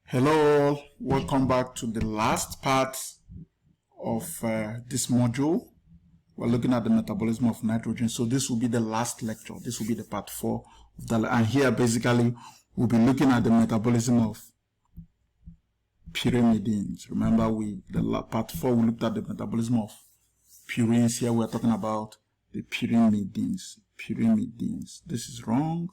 Hello all, welcome back to the last part of this module. We're looking at the metabolism of nitrogen. So this will be the last lecture. This will be the part 4 of the, and here basically we'll be looking at the metabolism of pyrimidines. Remember part 4 we looked at the metabolism of purines. Here we're talking about the pyrimidines. This is wrong.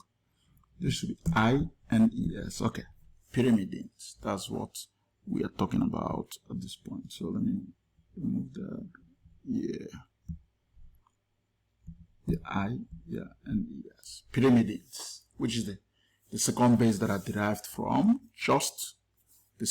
This should be I-N-E-S. Okay. Pyrimidines. That's what we are talking about at this point. So let me remove that. The I-N-E-S. Pyrimidines, which is the second base that are derived from just the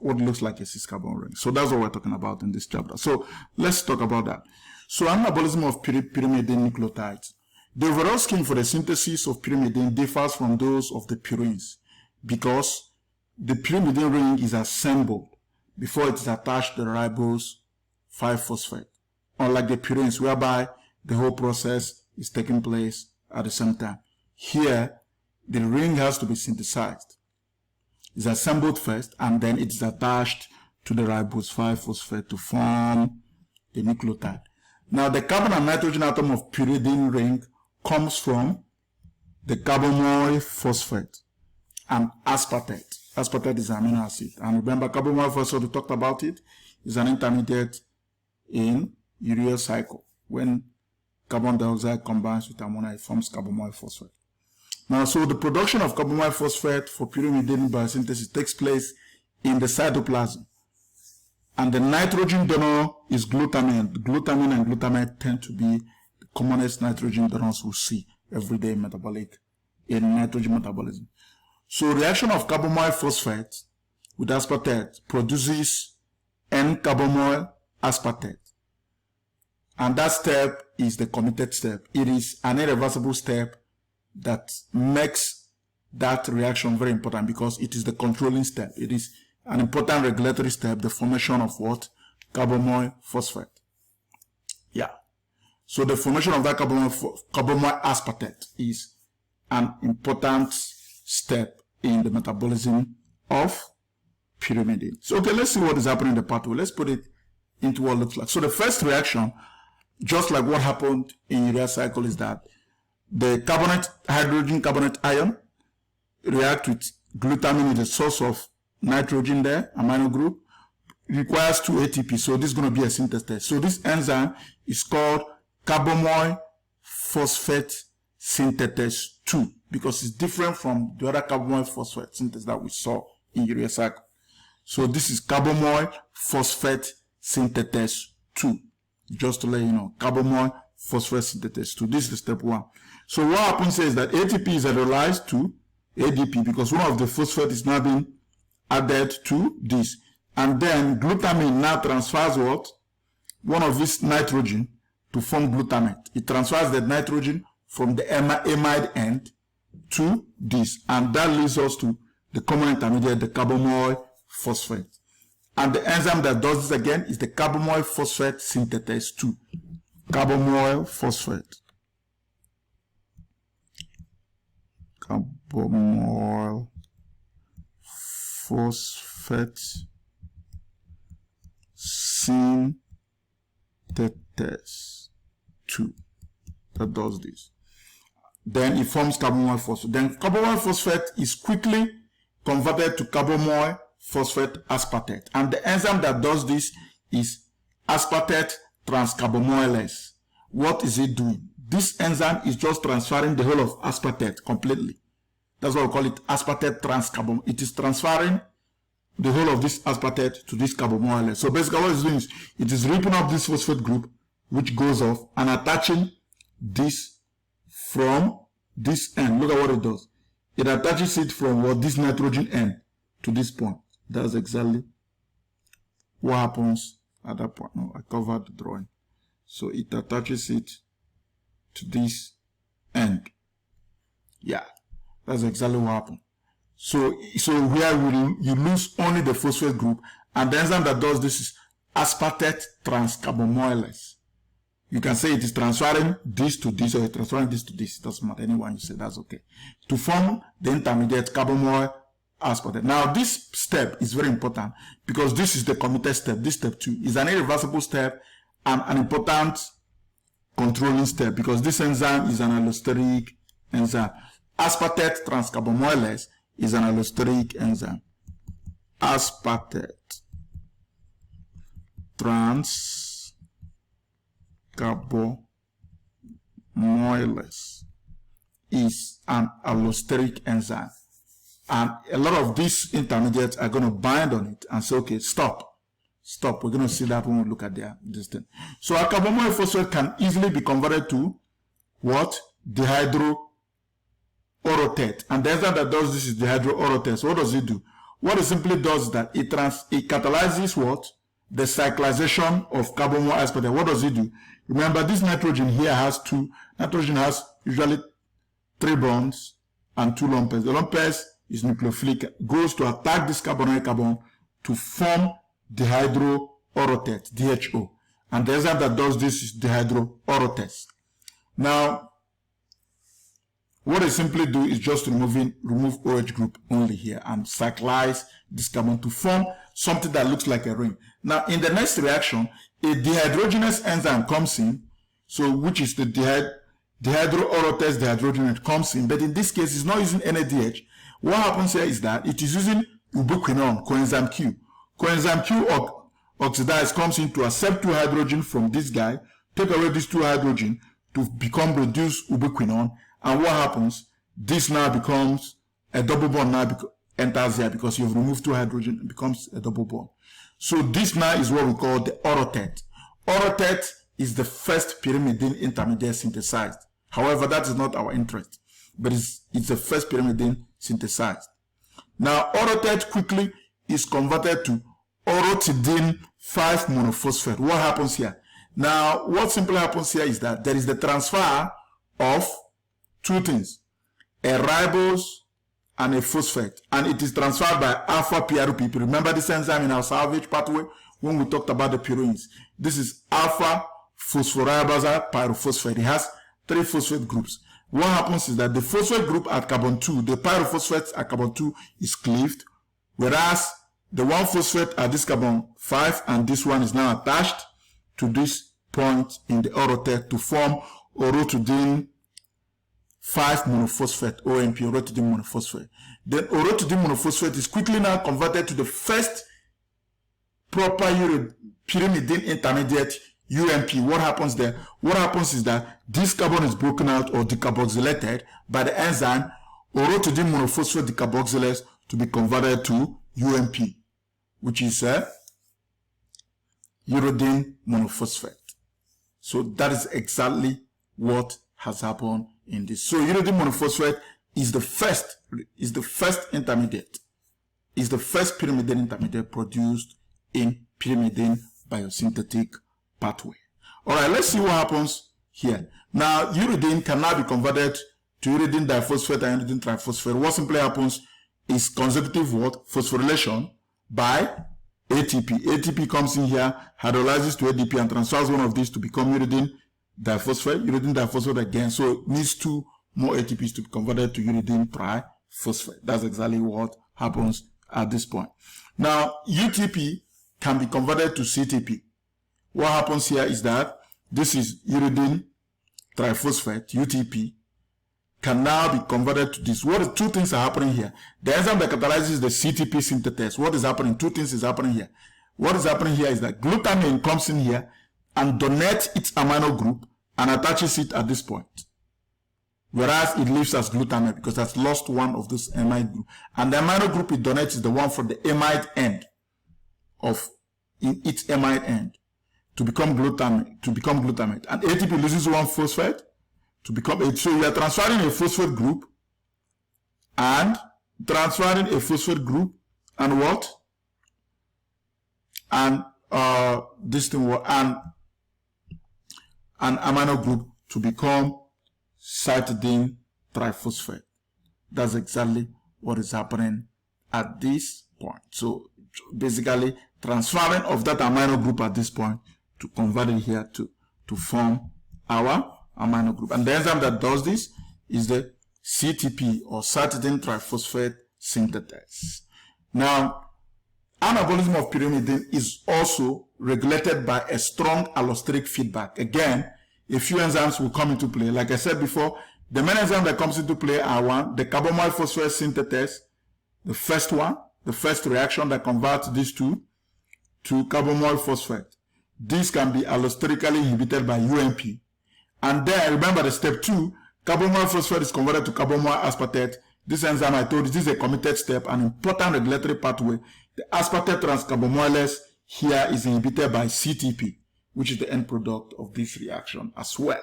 what looks like a 6-carbon ring. So that's what we're talking about in this chapter. So let's talk about that. So anabolism of pyrimidine nucleotides. The overall scheme for the synthesis of pyrimidine differs from those of the purines, because the pyrimidine ring is assembled before it is attached to the ribose 5-phosphate, unlike the purines whereby the whole process is taking place at the same time. Here, the ring has to be synthesized. It's assembled first and then it's attached to the ribose 5-phosphate to form the nucleotide. Now, the carbon and nitrogen atom of pyrimidine ring comes from the carbamoyl phosphate and aspartate. Aspartate is an amino acid. And remember, carbamoyl phosphate, we talked about it, is an intermediate in urea cycle. When carbon dioxide combines with ammonia, it forms carbamoyl phosphate. Now, so the production of carbamoyl phosphate for pyrimidine biosynthesis takes place in the cytoplasm. And the nitrogen donor is glutamine. Glutamine and glutamate tend to be the commonest nitrogen donors we see every day in nitrogen metabolism. So reaction of carbamoyl phosphate with aspartate produces N-carbamoyl aspartate. And that step is the committed step. It is an irreversible step that makes that reaction very important because it is the controlling step. It is an important regulatory step, the formation of what? Carbamoyl phosphate. Yeah. So the formation of that carbamoyl aspartate is an important step in the metabolism of pyrimidine. So, okay, let's see what is happening in the pathway. Let's put it into what it looks like. So the first reaction, just like what happened in urea cycle, is that the hydrogen carbonate ion react with glutamine, with the source of nitrogen there, amino group, requires 2 ATP. So this is going to be a synthetase. So this enzyme is called carbamoyl phosphate synthetase 2 because it's different from the other carbamoyl phosphate synthetase that we saw in urea cycle. So this is carbamoyl phosphate synthetase 2. Just to let you know, carbamoyl phosphate synthetase 2. This is step 1. So what happens is that ATP is hydrolyzed to ADP because one of the phosphate is now being added to this. And then glutamine now transfers what? One of this nitrogen to form glutamate. It transfers the nitrogen from the amide end to this. And that leads us to the common intermediate, the carbamoyl phosphate. And the enzyme that does this again is the carbamoyl phosphate synthetase 2. Carbamoyl phosphate. Carbamoyl phosphate synthetase 2. That does this. Then it forms carbamoyl phosphate. Then carbamoyl phosphate is quickly converted to carbamoyl phosphate aspartate. And the enzyme that does this is aspartate transcarbamoylase. What is it doing? This enzyme is just transferring the whole of aspartate completely. That's why we call it aspartate transcarbamoylase. It is transferring the whole of this aspartate to this carbamoylase. So basically what it's doing is it is ripping up this phosphate group which goes off and attaching this from this end. Look at what it does. It attaches it from this nitrogen end to this point. That's exactly what happens at that point. No, I covered the drawing. So it attaches it to this end. Yeah, that's exactly what happened. So here you lose only the phosphate group, and the enzyme that does this is aspartate transcarbamoylase. You can say it is transferring this to this or transferring this to this. It doesn't matter. Anyone you say, that's okay. To form the intermediate carbamoyl aspartate. Now, this step is very important because this is the committed step. This step 2 is an irreversible step and an important controlling step because this enzyme is an allosteric enzyme. Aspartate transcarbamoylase is an allosteric enzyme. Aspartate transcarbamoylase is an allosteric enzyme. And a lot of these intermediates are going to bind on it and say, okay, stop. We're going to see that when we look at this thing. So a carbamoyl phosphate can easily be converted to what? Dehydroorotate. And the enzyme that does this is dehydroorotate. So what does it do? What it simply does is that it catalyzes what? The cyclization of carbamoyl aspartate. What does it do? Remember, this nitrogen here has nitrogen has usually 3 bonds and 2 lone pairs. The lone pairs is nucleophilic, goes to attack this carbonyl carbon to form dehydroorotate, DHO. And the enzyme that does this is dehydroorotate. Now, what they simply do is just remove OH group only here and cyclize this carbon to form something that looks like a ring. Now, in the next reaction, a dehydrogenase enzyme comes in, so which is the dehydroorotate dehydrogenase comes in, but in this case, it's not using NADH. What happens here is that it is using ubiquinone, coenzyme Q. Coenzyme Q oxidase comes in to accept 2 hydrogen from this guy, take away these 2 hydrogen to become reduced ubiquinone. And what happens? This now becomes a double bond now enters here because you've removed 2 hydrogen and becomes a double bond. So this now is what we call the orotate. Orotate is the first pyrimidine intermediate synthesized. However, that is not our interest, but it's the first pyrimidine synthesized. Now, orotate quickly is converted to orotidine 5-monophosphate. What happens here? Now, what simply happens here is that there is the transfer of 2 things, a ribose and a phosphate, and it is transferred by alpha PRPP. Remember this enzyme in our salvage pathway when we talked about the purines. This is alpha phosphoriboside pyrophosphate. It has 3 phosphate groups. What happens is that the phosphate group at carbon 2, the pyrophosphate at carbon 2 is cleaved, whereas the 1 phosphate at this carbon 5 and this one is now attached to this point in the orotate to form orotidine 5-monophosphate, OMP, orotidine monophosphate. Then orotidine monophosphate is quickly now converted to the first proper pyrimidine intermediate, UMP. What happens there? What happens is that this carbon is broken out or decarboxylated by the enzyme orotidine monophosphate decarboxylase to be converted to UMP, which is uridine monophosphate. So that is exactly what has happened in this. So uridine monophosphate is the first intermediate, is the first pyrimidine intermediate produced in pyrimidine biosynthetic pathway. All right, let's see what happens here. Now, uridine can now be converted to uridine diphosphate and uridine triphosphate. What simply happens is consecutive what? Phosphorylation by ATP. ATP comes in here, hydrolyzes to ADP and transfers one of these to become uridine diphosphate again. So it needs 2 more ATPs to be converted to uridine triphosphate. That's exactly what happens at this point. Now, UTP can be converted to CTP. What happens here is that this is uridine triphosphate, UTP, can now be converted to this. 2 things are happening here? The enzyme that catalyzes the CTP synthetase. What is happening? 2 things is happening here. What is happening here is that glutamine comes in here and donates its amino group and attaches it at this point. Whereas it leaves as glutamate because it has lost one of this amide group. And the amino group it donates is the one for the amide end of its amide end to become glutamate. And ATP loses 1 phosphate to become it. So we are transferring a phosphate group and what? And this thing and an amino group to become cytidine triphosphate. That's exactly what is happening at this point. So basically transferring of that amino group at this point to convert it here to form our amino group. And the enzyme that does this is the CTP or cytidine triphosphate synthetase. Now, anabolism of pyrimidine is also regulated by a strong allosteric feedback. Again, a few enzymes will come into play. Like I said before, the main enzyme that comes into play are one, the carbamoyl phosphate synthetase, the first one, the first reaction that converts these two to carbamoyl phosphate. This can be allosterically inhibited by UMP. And then remember the step 2, carbamoyl phosphate is converted to carbamoyl aspartate. This enzyme I told you, this is a committed step, an important regulatory pathway. The aspartate transcarbamylase here is inhibited by CTP, which is the end product of this reaction as well.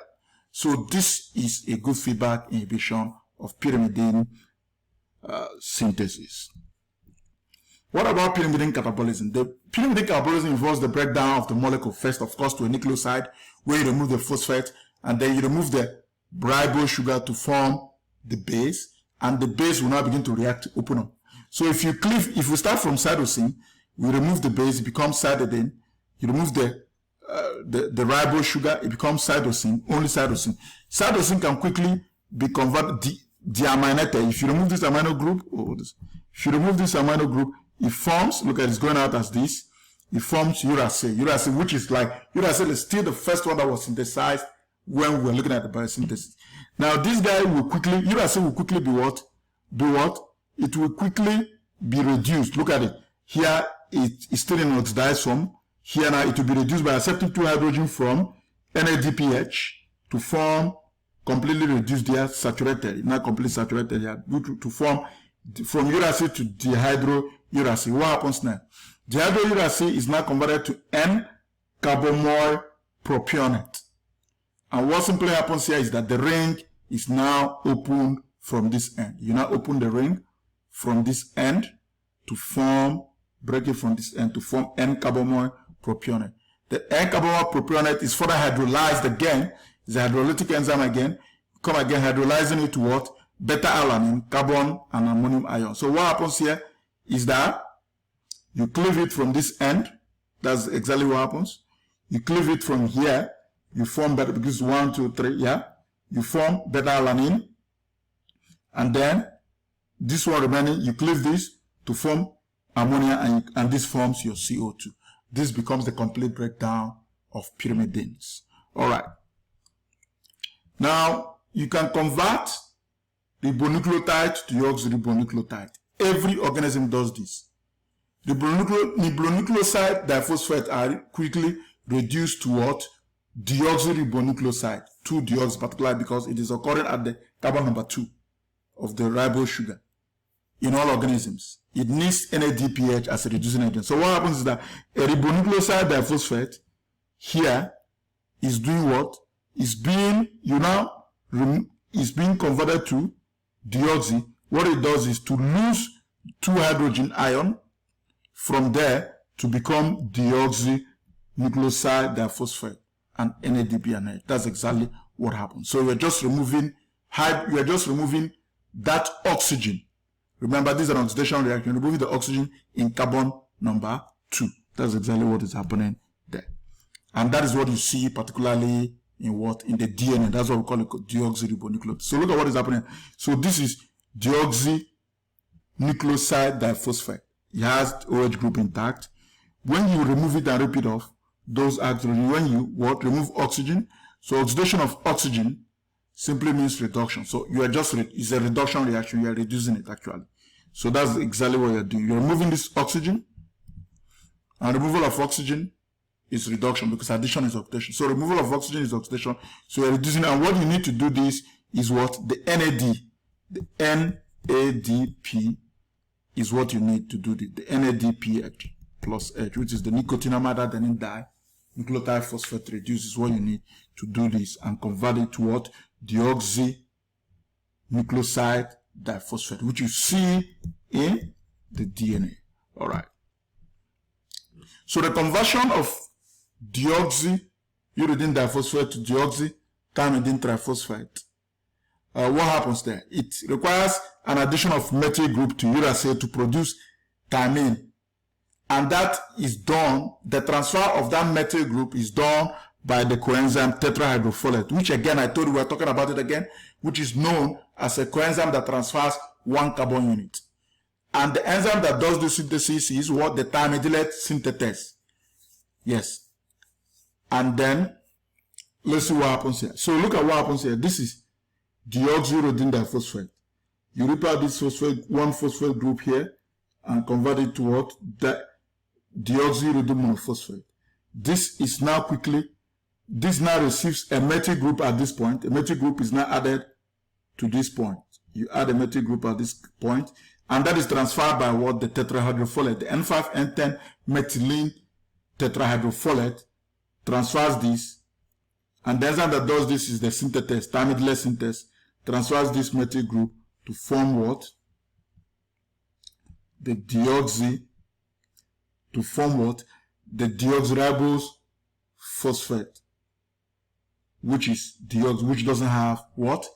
So this is a good feedback inhibition of pyrimidine synthesis. What about pyrimidine catabolism? The pyrimidine catabolism involves the breakdown of the molecule first, of course, to a nucleoside, where you remove the phosphate, and then you remove the ribose sugar to form the base, and the base will now begin to react to open up. So if we start from cytosine, we remove the base, it becomes cytidine. You remove the ribose sugar, it becomes cytosine, only cytosine. Cytosine can quickly be converted, deaminated. If you remove this amino group, it forms, look at it, it's going out as this, it forms uracil. Uracil, which is like, uracil is still the first one that was synthesized when we were looking at the biosynthesis. Now this guy will quickly, uracil will quickly be what? It will quickly be reduced. Look at it. Here it is still in oxidized form. Here now it will be reduced by accepting 2 hydrogen from NADPH to form completely reduced here, saturated, not completely saturated here, to form from uracil to dehydrouracil. What happens now? Dehydrouracil is now converted to N-carbamoyl propionate. And what simply happens here is that the ring is now opened from this end. You now open the ring from this end to form, break it from this end to form N-carbamoyl propionate. The N-carbamoyl propionate is further hydrolyzed again. It's a hydrolytic enzyme again. Come again, hydrolyzing it to what? Beta-alanine, carbon, and ammonium ion. So what happens here is that you cleave it from this end. That's exactly what happens. You cleave it from here. You form beta, because 1, 2, 3, yeah. You form beta-alanine. And then this one remaining, you cleave this to form ammonia, and this forms your CO2. This becomes the complete breakdown of pyrimidines. All right. Now, you can convert ribonucleotide to deoxyribonucleotide. Every organism does this. The ribonucleoside diphosphate are quickly reduced to what? Deoxyribonucleoside, 2-deoxy, particularly because it is occurring at the carbon number 2 of the ribose sugar. In all organisms, it needs NADPH as a reducing agent. So what happens is that a ribonucleoside diphosphate here is doing what? Is being converted to deoxy. What it does is to lose 2 hydrogen ion from there to become deoxynucleoside diphosphate and NADPH. That's exactly what happens. So you're just removing that oxygen. Remember, this is an oxidation reaction. Removing the oxygen in carbon number 2. That's exactly what is happening there. And that is what you see particularly in what? In the DNA. That's what we call it deoxyribonucleotide. So look at what is happening. So this is deoxynucleoside diphosphate. It has OH group intact. When you remove it and rip it off, those hydrogen, when you remove oxygen. So oxidation of oxygen simply means reduction. So you are just, it's a reduction reaction. You are reducing it actually. So that's exactly what you're doing. You're removing this oxygen, and removal of oxygen is reduction because addition is oxidation. So removal of oxygen is oxidation. So you're reducing, and what you need to do this is what? The NAD, the NADP is what you need to do this. The NADPH plus H, which is the nicotinamide adenine dinucleotide phosphate reduce, is what you need to do this and convert it to what? Deoxynucleoside diphosphate, which you see in the DNA. All right. So the conversion of deoxyuridine diphosphate to deoxythymidine triphosphate, what happens there? It requires an addition of methyl group to uracil to produce thymine. And that is done, the transfer of that methyl group is done by the coenzyme tetrahydrofolate, which again, I told you we're talking about it again, which is known as a coenzyme that transfers 1 carbon unit. And the enzyme that does the synthesis is what? The thymidylate synthetase. Yes. And then, let's see what happens here. So look at what happens here. This is deoxyuridine diphosphate. You repair this phosphate, one phosphate group here, and convert it to what? The deoxyuridine monophosphate. This is now this now receives a methyl group at this point. A methyl group is now added to this point. You add a methyl group at this point, and that is transferred by what? The tetrahydrofolate. The N5-N10 methylene tetrahydrofolate transfers this, and the enzyme that does this is the synthetase, thymidylate synthetase, transfers this methyl group to form what? The deoxy, to form what? The deoxyribose phosphate, which is deoxy, which doesn't have what?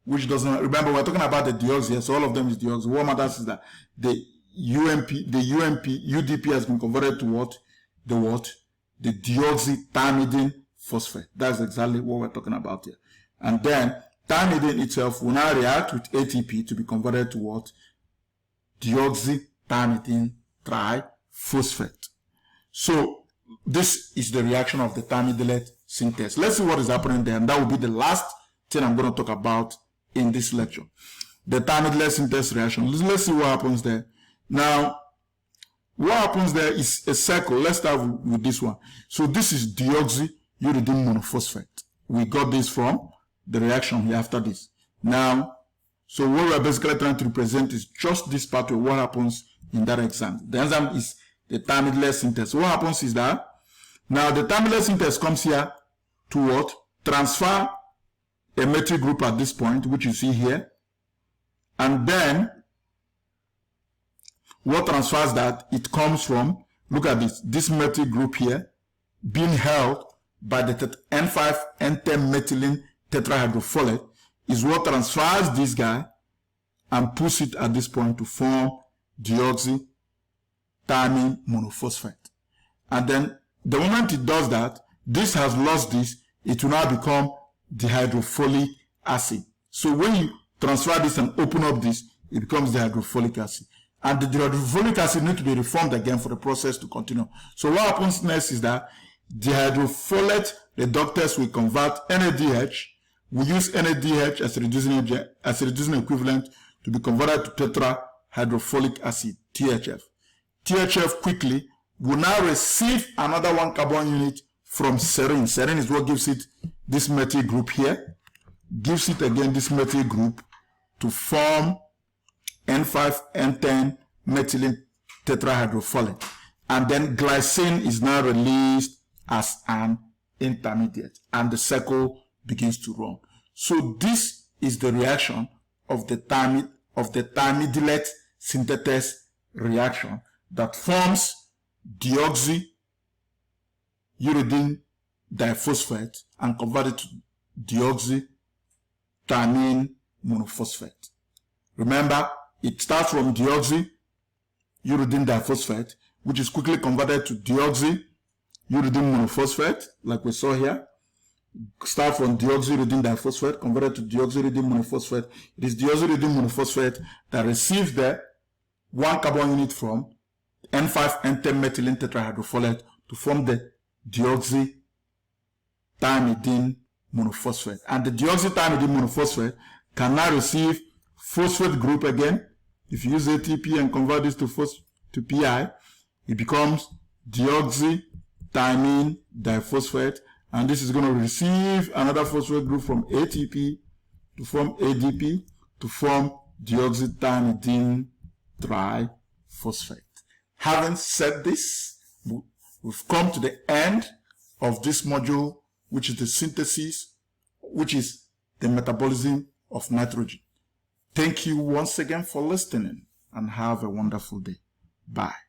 Remember, we're talking about the deoxy here, so all of them is deoxy. What matters is that the UDP has been converted to what? The deoxythymidine phosphate. That's exactly what we're talking about here. And then thymidine itself will now react with ATP to be converted to what? Deoxythymidine triphosphate. So this is the reaction of the thymidylate synthase. Let's see what is happening there, and that will be the last thing I'm going to talk about in this lecture. The thymidylate synthase reaction. Let's see what happens there. Now, what happens there is a circle. Let's start with this one. So this is deoxyuridine monophosphate. We got this from the reaction here after this. Now, so what we're basically trying to represent is just this part of what happens in that enzyme. The enzyme is the thymidylate synthase. What happens is that now the thymidylate synthase comes here to what? Transfer a methyl group at this point, which you see here. And then what transfers that? It comes from, look at this methyl group here being held by the N5-N10 methylene tetrahydrofolate is what transfers this guy and puts it at this point to form deoxythymine monophosphate. And then the moment it does that, this has lost this, it will now become dihydrofolic acid. So when you transfer this and open up this, it becomes dihydrofolic acid. And the dihydrofolic acid needs to be reformed again for the process to continue. So what happens next is that dihydrofolate reductase will convert NADH. We use NADH as a reducing equivalent to be converted to tetrahydrofolic acid, THF. THF quickly will now receive another 1 carbon unit from serine. Serine is what gives it this methyl group here. Gives it again this methyl group to form N5-N10 methylene tetrahydrofolate. And then glycine is now released as an intermediate. And the circle begins to run. So this is the reaction of the thymidylate synthetase reaction that forms deoxyuridine diphosphate and converted to deoxythymine monophosphate. Remember, it starts from deoxyuridine diphosphate, which is quickly converted to deoxyuridine monophosphate, like we saw here. Start from deoxyuridine diphosphate, converted to deoxyuridine monophosphate. It is deoxyuridine monophosphate that receives the 1 carbon unit from N5-N10 methylene tetrahydrofolate to form the deoxythymidine monophosphate. And the deoxythymidine monophosphate can now receive phosphate group again. If you use ATP and convert this to PI, it becomes deoxythymine diphosphate. And this is going to receive another phosphate group from ATP to form ADP to form deoxythymidine triphosphate. Having said this, we've come to the end of this module, which is the synthesis, which is the metabolism of nitrogen. Thank you once again for listening and have a wonderful day. Bye.